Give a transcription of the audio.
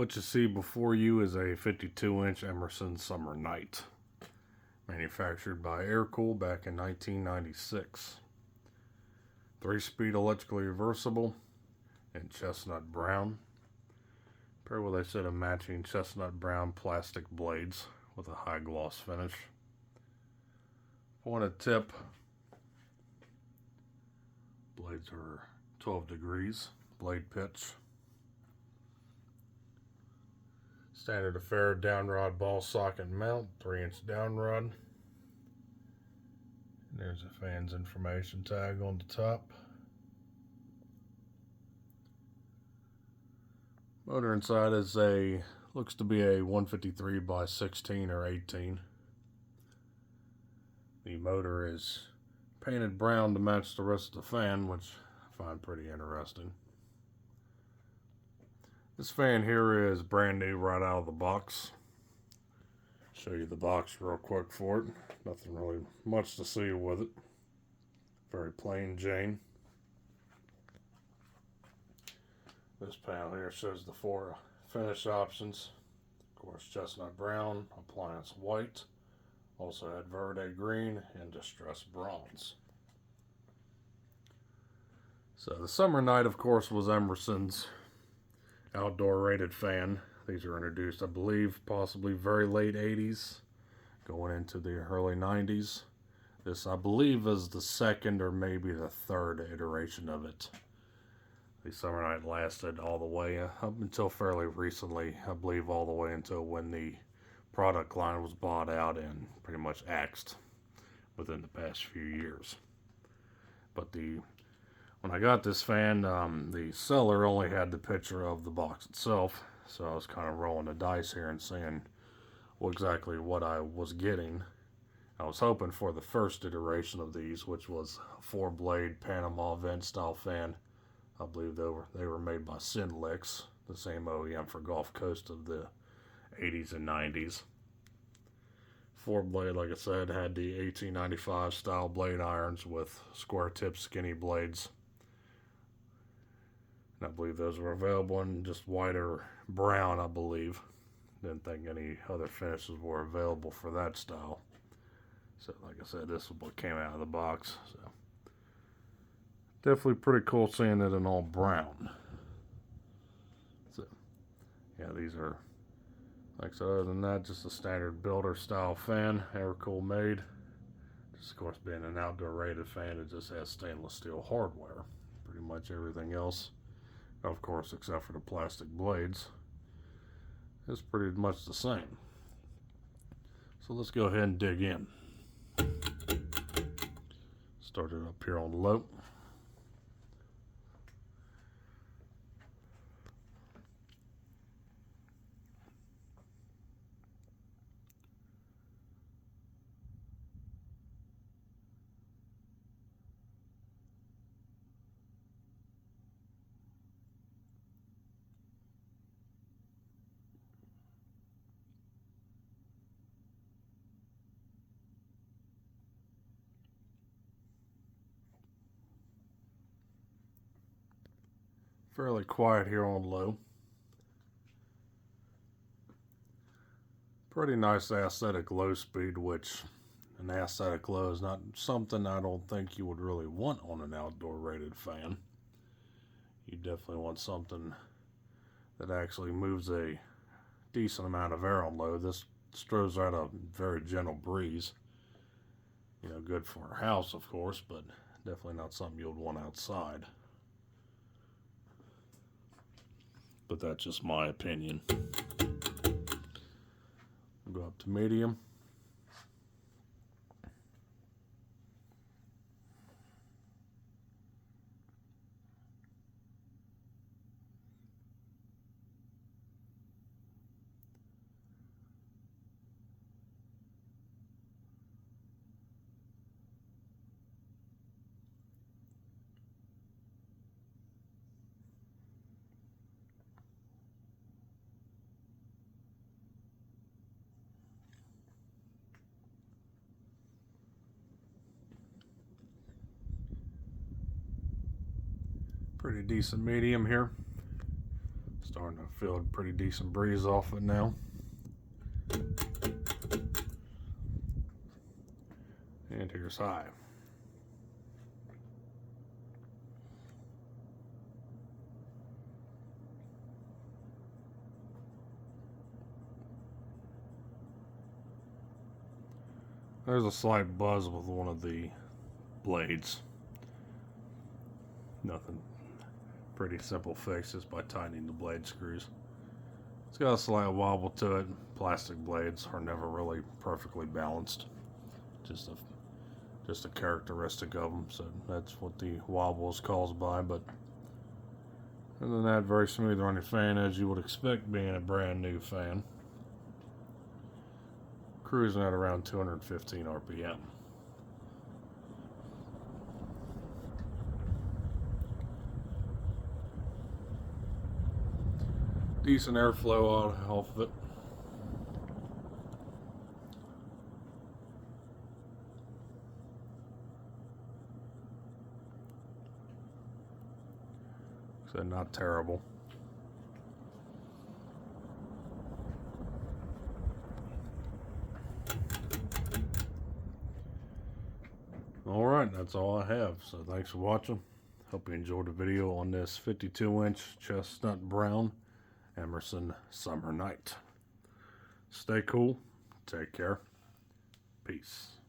What you see before you is a 52-inch Emerson Summer Night, manufactured by Aircool back in 1996. 3-speed electrically reversible in chestnut brown, paired with a set of matching chestnut brown plastic blades with a high gloss finish. Pointed tip, blades are 12 degrees, blade pitch. Standard affair down rod ball socket mount, 3-inch down rod. There's a fan's information tag on the top. Motor inside is looks to be a 153 by 16 or 18. The motor is painted brown to match the rest of the fan, which I find pretty interesting. This fan here is brand new right out of the box. Show you the box real quick for it. Nothing really much to see with it. Very plain Jane. This panel here shows the 4 finish options. Of course, chestnut brown, appliance white. Also had verde green and distressed bronze. So the Summer Night, of course, was Emerson's outdoor rated fan. These were introduced, I believe, possibly very late 80s, going into the early 90s. This, I believe, is the second or maybe the third iteration of it. The Summer Night lasted all the way up until fairly recently, I believe all the way until when the product line was bought out and pretty much axed within the past few years. But when I got this fan, the seller only had the picture of the box itself, so I was kind of rolling the dice here and seeing exactly what I was getting. I was hoping for the first iteration of these, which was a 4-blade Panama vent style fan. I believe they were made by Sinlix, the same OEM for Gulf Coast of the 80s and 90s. 4-blade, like I said, had the 1895 style blade irons with square tip skinny blades. And I believe those were available in just white or brown, I believe. Didn't think any other finishes were available for that style. So like I said, this is what came out of the box. So definitely pretty cool seeing it in all brown. So yeah, these are, like I said, other than that, just a standard builder style fan, Aircool made. Just of course being an outdoor rated fan, it just has stainless steel hardware. Pretty much everything else, of course, except for the plastic blades, is pretty much the same. So let's go ahead and dig in. Start it up here on low. Fairly quiet here on low. Pretty nice aesthetic low speed, which an aesthetic low is not something I don't think you would really want on an outdoor rated fan. You definitely want something that actually moves a decent amount of air on low. This throws out a very gentle breeze. You know, good for a house, of course, but definitely not something you would want outside. But that's just my opinion. Go up to medium. Pretty decent medium here. Starting to feel a pretty decent breeze off it now. And here's high. There's a slight buzz with one of the blades. Nothing. Pretty simple fix just by tightening the blade screws. It's got a slight wobble to it. Plastic blades are never really perfectly balanced. Just a characteristic of them, so that's what the wobble is caused by. But other than that, very smooth running fan, as you would expect being a brand new fan. Cruising at around 215 RPM. Decent airflow off of it. So not terrible. Alright, that's all I have. So thanks for watching. Hope you enjoyed the video on this 52-inch chestnut brown Emerson Summer Night. Stay cool. Take care. Peace.